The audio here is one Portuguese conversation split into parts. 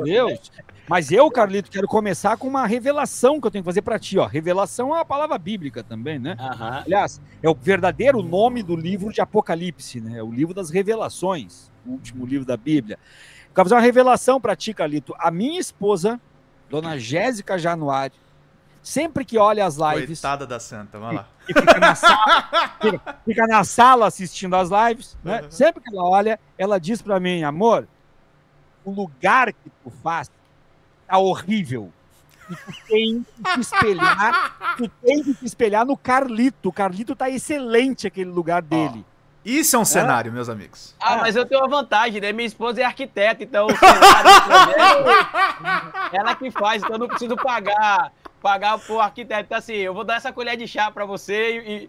Deus. Mas eu, Carlito, quero começar com uma revelação que eu tenho que fazer para ti, ó. Revelação é uma palavra bíblica também, né? Aliás, é o verdadeiro nome do livro de Apocalipse, né? É o livro das revelações, o último livro da Bíblia. Eu quero fazer uma revelação para ti, Carlito. A minha esposa, dona Jéssica Januário, sempre que olha as lives... Coitada da santa, vai lá. E fica na sala assistindo as lives, né? Sempre que ela olha, ela diz para mim, amor, o lugar que tu faz tá horrível. E tu tem que te espelhar no Carlito. O Carlito tá excelente aquele lugar dele. Isso é um cenário, meus amigos. Mas eu tenho uma vantagem, né? Minha esposa é arquiteta, então o cenário do projeto, ela que faz, então eu não preciso pagar pro arquiteto. Então assim, eu vou dar essa colher de chá pra você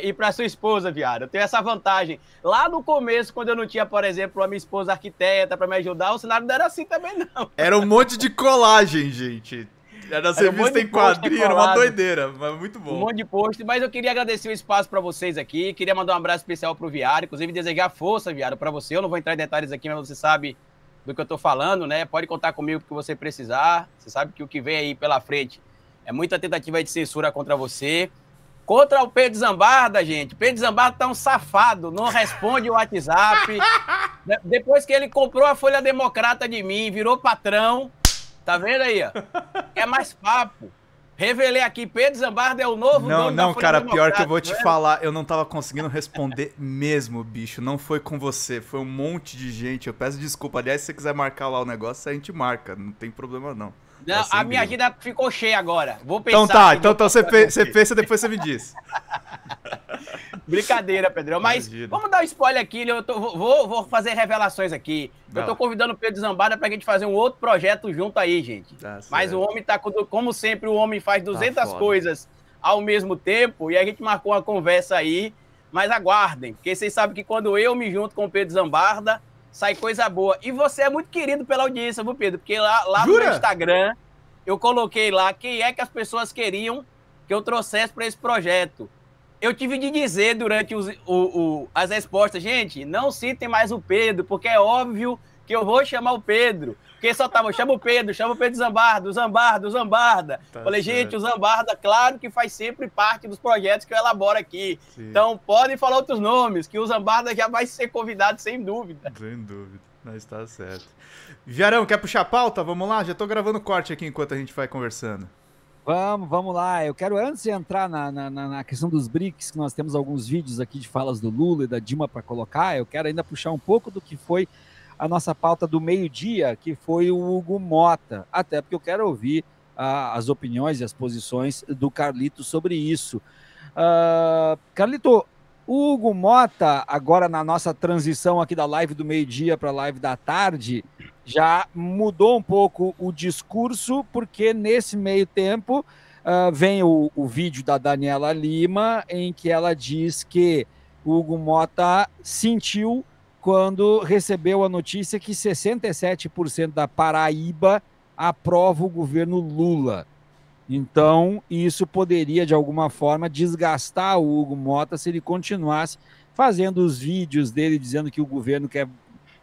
e pra sua esposa, viado. Eu tenho essa vantagem. Lá no começo, quando eu não tinha, por exemplo, a minha esposa arquiteta pra me ajudar, o cenário não era assim também, não. Era um monte de colagem, gente. Era revista em quadrinho, era uma doideira, mas muito bom. Um monte de post, mas eu queria agradecer o espaço pra vocês aqui, queria mandar um abraço especial pro Viário, inclusive desejar força, Viário, pra você. Eu não vou entrar em detalhes aqui, mas você sabe do que eu tô falando, né? Pode contar comigo o que você precisar. Você sabe que o que vem aí pela frente é muita tentativa de censura contra você. Contra o Pedro Zambarda, gente. Pedro Zambarda tá um safado, não responde o WhatsApp. Depois que ele comprou a Folha Democrata de mim, virou patrão, tá vendo aí, ó? É mais papo. Revelei aqui, Pedro Zambarda é o novo dono da Folha Não, cara, Democrata, pior que eu vou te falar, eu não tava conseguindo responder mesmo, bicho. Não foi com você, foi um monte de gente. Eu peço desculpa. Aliás, se você quiser marcar lá o negócio, a gente marca. Não tem problema, não. Não, a minha agenda ficou cheia agora. Vou pensar. Então tá, então você pensa, depois você me diz. Brincadeira, Pedrão. Mas vamos dar um spoiler aqui. Vou fazer revelações aqui. Eu tô convidando o Pedro Zambarda pra gente fazer um outro projeto junto aí, gente. Mas o homem tá, como sempre, o homem faz 200 coisas ao mesmo tempo. E a gente marcou uma conversa aí. Mas aguardem, porque vocês sabem que quando eu me junto com o Pedro Zambarda, sai coisa boa. E você é muito querido pela audiência, viu, Pedro? Porque lá no meu Instagram, eu coloquei lá quem é que as pessoas queriam que eu trouxesse para esse projeto. Eu tive de dizer durante as respostas, gente, não citem mais o Pedro, porque é óbvio que eu vou chamar o Pedro. Porque só tava, chama o Pedro Zambarda, o Zambarda. Falei, gente, o Zambarda, claro que faz sempre parte dos projetos que eu elaboro aqui. Sim. Então, podem falar outros nomes, que o Zambarda já vai ser convidado, sem dúvida. Sem dúvida, mas tá certo. Viarão, quer puxar a pauta? Vamos lá? Já tô gravando corte aqui enquanto a gente vai conversando. Vamos lá. Eu quero, antes de entrar na questão dos BRICS, que nós temos alguns vídeos aqui de falas do Lula e da Dilma para colocar, eu quero ainda puxar um pouco do que foi a nossa pauta do meio-dia, que foi o Hugo Mota, até porque eu quero ouvir as opiniões e as posições do Carlito sobre isso. Carlito, o Hugo Mota, agora na nossa transição aqui da live do meio-dia para a live da tarde, já mudou um pouco o discurso, porque nesse meio tempo vem o vídeo da Daniela Lima, em que ela diz que o Hugo Mota sentiu quando recebeu a notícia que 67% da Paraíba aprova o governo Lula. Então, isso poderia, de alguma forma, desgastar o Hugo Mota se ele continuasse fazendo os vídeos dele dizendo que o governo quer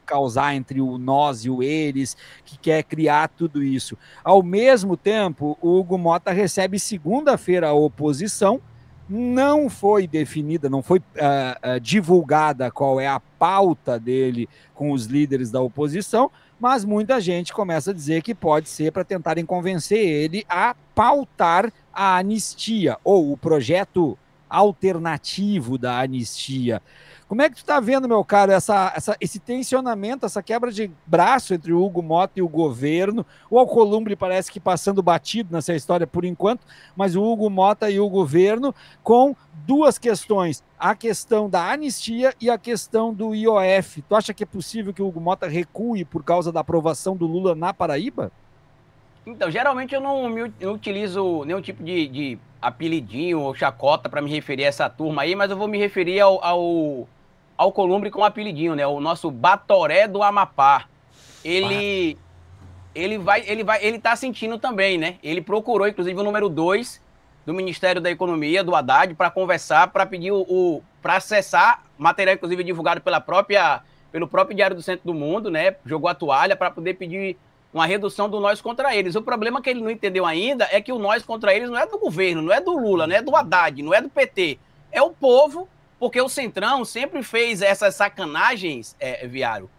causar entre o nós e o eles, que quer criar tudo isso. Ao mesmo tempo, o Hugo Mota recebe segunda-feira a oposição. Não foi definida, não foi divulgada qual é a pauta dele com os líderes da oposição, mas muita gente começa a dizer que pode ser para tentarem convencer ele a pautar a anistia, ou o projeto alternativo da anistia. Como é que tu está vendo, meu caro, esse tensionamento, essa quebra de braço entre o Hugo Mota e o governo? O Alcolumbre parece que passando batido nessa história por enquanto, mas o Hugo Mota e o governo com duas questões, a questão da anistia e a questão do IOF. Tu acha que é possível que o Hugo Mota recue por causa da aprovação do Lula na Paraíba? Então, geralmente eu não utilizo nenhum tipo de apelidinho ou chacota para me referir a essa turma aí, mas eu vou me referir ao Alcolumbre com apelidinho, né? O nosso Batoré do Amapá. Ele tá sentindo também, né? Ele procurou, inclusive, o número 2 do Ministério da Economia, do Haddad, para conversar, para pedir para acessar material, inclusive, divulgado pelo próprio Diário do Centro do Mundo, né? Jogou a toalha para poder pedir uma redução do nós contra eles. O problema que ele não entendeu ainda é que o nós contra eles não é do governo, não é do Lula, não é do Haddad, não é do PT. É o povo, porque o Centrão sempre fez essas sacanagens, Viário,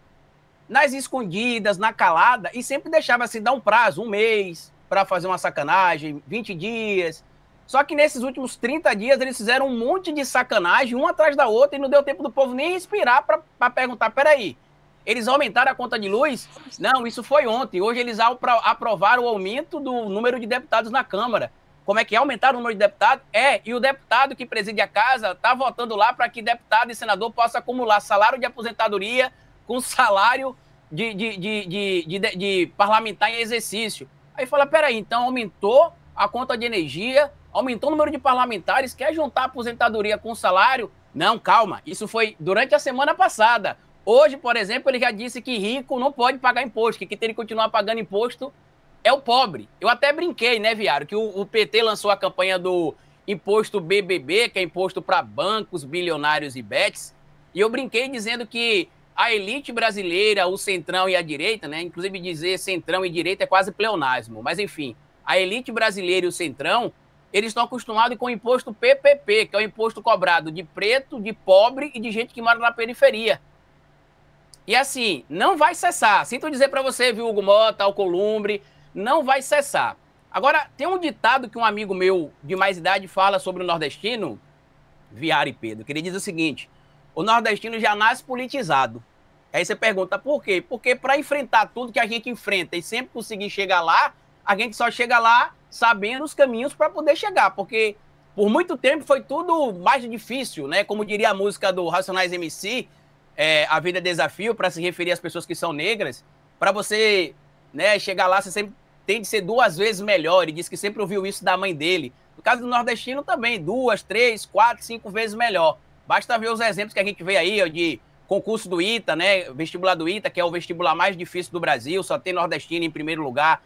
nas escondidas, na calada, e sempre deixava se dar um prazo, 1 mês, para fazer uma sacanagem, 20 dias. Só que nesses últimos 30 dias eles fizeram um monte de sacanagem, uma atrás da outra, e não deu tempo do povo nem respirar para perguntar, peraí, eles aumentaram a conta de luz? Não, isso foi ontem. Hoje eles aprovaram o aumento do número de deputados na Câmara. Como é que é? Aumentaram o número de deputados? E o deputado que preside a casa está votando lá para que deputado e senador possam acumular salário de aposentadoria com salário de parlamentar em exercício. Aí fala, peraí, então aumentou a conta de energia, aumentou o número de parlamentares, quer juntar a aposentadoria com salário? Não, calma, isso foi durante a semana passada. Hoje, por exemplo, ele já disse que rico não pode pagar imposto, que quem tem que continuar pagando imposto é o pobre. Eu até brinquei, né, Viário, que o PT lançou a campanha do imposto BBB, que é imposto para bancos, bilionários e bets, e eu brinquei dizendo que a elite brasileira, o centrão e a direita, né, inclusive dizer centrão e direita é quase pleonasmo, mas enfim, a elite brasileira e o centrão, eles estão acostumados com o imposto PPP, que é o imposto cobrado de preto, de pobre e de gente que mora na periferia. E assim, não vai cessar. Sinto dizer para você, viu, Hugo Mota, Alcolumbre, não vai cessar. Agora, tem um ditado que um amigo meu de mais idade fala sobre o nordestino, Viário e Pedro, que ele diz o seguinte, o nordestino já nasce politizado. Aí você pergunta, por quê? Porque para enfrentar tudo que a gente enfrenta e sempre conseguir chegar lá, a gente só chega lá sabendo os caminhos para poder chegar, porque por muito tempo foi tudo mais difícil, né? Como diria a música do Racionais MC, a vida é desafio, para se referir às pessoas que são negras, para você, né, chegar lá, você sempre tem de ser 2 vezes melhor. Ele disse que sempre ouviu isso da mãe dele. No caso do nordestino também, 2, 3, 4, 5 vezes melhor. Basta ver os exemplos que a gente vê aí, de concurso do ITA, né, vestibular do ITA, que é o vestibular mais difícil do Brasil, só tem nordestino em primeiro lugar,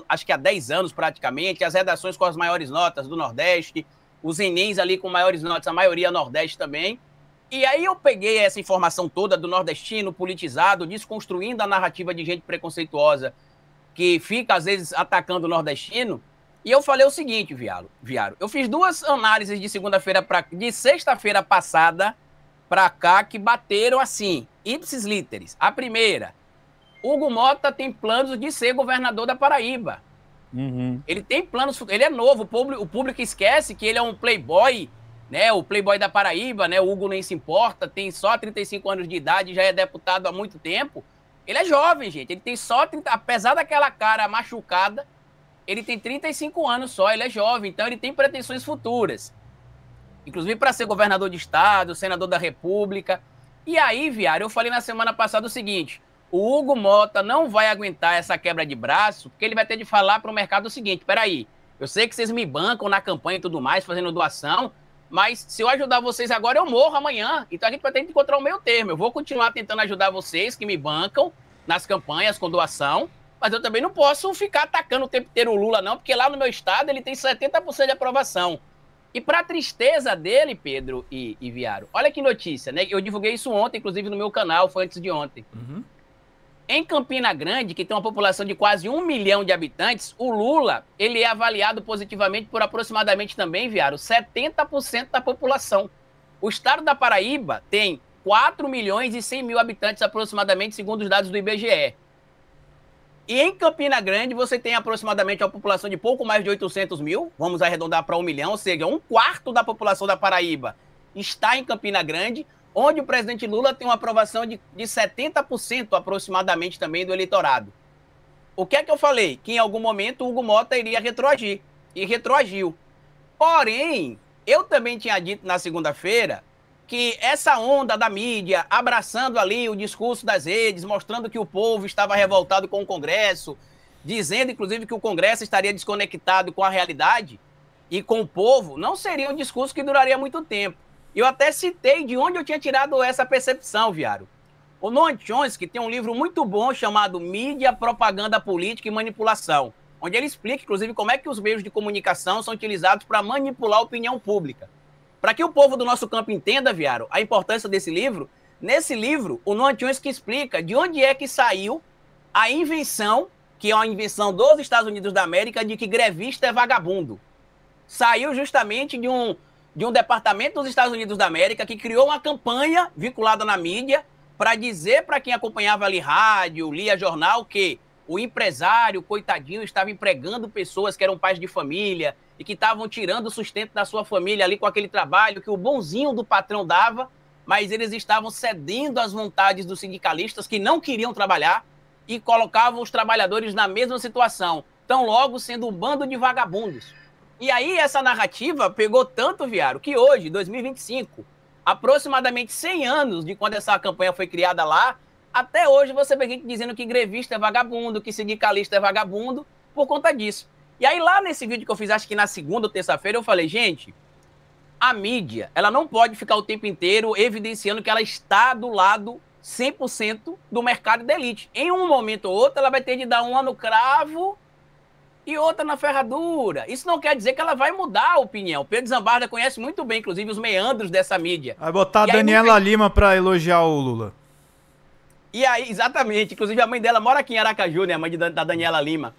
acho que há 10 anos praticamente, as redações com as maiores notas do Nordeste, os Enems ali com maiores notas, a maioria Nordeste também. E aí eu peguei essa informação toda do nordestino politizado, desconstruindo a narrativa de gente preconceituosa que fica, às vezes, atacando o nordestino, e eu falei o seguinte, Viário, eu fiz 2 análises de sexta-feira passada para cá que bateram assim, ipsis literis. A primeira, Hugo Mota tem planos de ser governador da Paraíba. Uhum. Ele tem planos, ele é novo, o público esquece que ele é um playboy, né, o playboy da Paraíba, né, o Hugo nem se importa, tem só 35 anos de idade, já é deputado há muito tempo. Ele é jovem, gente, ele tem só 30, apesar daquela cara machucada, ele tem 35 anos só, ele é jovem, então ele tem pretensões futuras. Inclusive para ser governador de estado, senador da República. E aí, Viário, eu falei na semana passada o seguinte, o Hugo Mota não vai aguentar essa quebra de braço, porque ele vai ter de falar para o mercado o seguinte, peraí, eu sei que vocês me bancam na campanha e tudo mais, fazendo doação, mas se eu ajudar vocês agora, eu morro amanhã. Então a gente vai ter que encontrar o meio termo. Eu vou continuar tentando ajudar vocês que me bancam nas campanhas com doação, mas eu também não posso ficar atacando o tempo inteiro o Lula, não, porque lá no meu estado ele tem 70% de aprovação. E para tristeza dele, Pedro e Viário, olha que notícia, né? Eu divulguei isso ontem, inclusive no meu canal, foi antes de ontem. Uhum. Em Campina Grande, que tem uma população de quase 1 milhão de habitantes, o Lula, ele é avaliado positivamente por aproximadamente também, Viário, 70% da população. O estado da Paraíba tem 4 milhões e 100 mil habitantes aproximadamente, segundo os dados do IBGE. E em Campina Grande você tem aproximadamente uma população de pouco mais de 800 mil, vamos arredondar para 1 milhão, ou seja, 1/4 da população da Paraíba está em Campina Grande, onde o presidente Lula tem uma aprovação de 70% aproximadamente também do eleitorado. O que é que eu falei? Que em algum momento o Hugo Mota iria retroagir, e retroagiu. Porém, eu também tinha dito na segunda-feira que essa onda da mídia, abraçando ali o discurso das redes, mostrando que o povo estava revoltado com o Congresso, dizendo, inclusive, que o Congresso estaria desconectado com a realidade e com o povo, não seria um discurso que duraria muito tempo. Eu até citei de onde eu tinha tirado essa percepção, Viário. O Noam Chomsky tem um livro muito bom chamado Mídia, Propaganda Política e Manipulação, onde ele explica, inclusive, como é que os meios de comunicação são utilizados para manipular a opinião pública. Para que o povo do nosso campo entenda, Viário, a importância desse livro, nesse livro, o Noam Chomsky explica de onde é que saiu a invenção que é uma invenção dos Estados Unidos da América, de que grevista é vagabundo. Saiu justamente de um departamento dos Estados Unidos da América que criou uma campanha vinculada na mídia para dizer para quem acompanhava ali rádio, lia jornal, que o empresário, coitadinho, estava empregando pessoas que eram pais de família e que estavam tirando o sustento da sua família ali com aquele trabalho que o bonzinho do patrão dava, mas eles estavam cedendo às vontades dos sindicalistas que não queriam trabalhar e colocavam os trabalhadores na mesma situação, tão logo sendo um bando de vagabundos. E aí essa narrativa pegou tanto, Viário, que hoje, 2025, aproximadamente 100 anos de quando essa campanha foi criada lá, até hoje você vê gente dizendo que grevista é vagabundo, que sindicalista é vagabundo, por conta disso. E aí lá nesse vídeo que eu fiz, acho que na segunda ou terça-feira, eu falei, gente, a mídia, ela não pode ficar o tempo inteiro evidenciando que ela está do lado 100% do mercado da elite. Em um momento ou outro, ela vai ter de dar uma no cravo e outra na ferradura. Isso não quer dizer que ela vai mudar a opinião. O Pedro Zambarda conhece muito bem, inclusive, os meandros dessa mídia. Vai botar a Daniela Lima pra elogiar o Lula. E aí, exatamente. Inclusive, a mãe dela mora aqui em Aracaju, né? A mãe da Daniela Lima.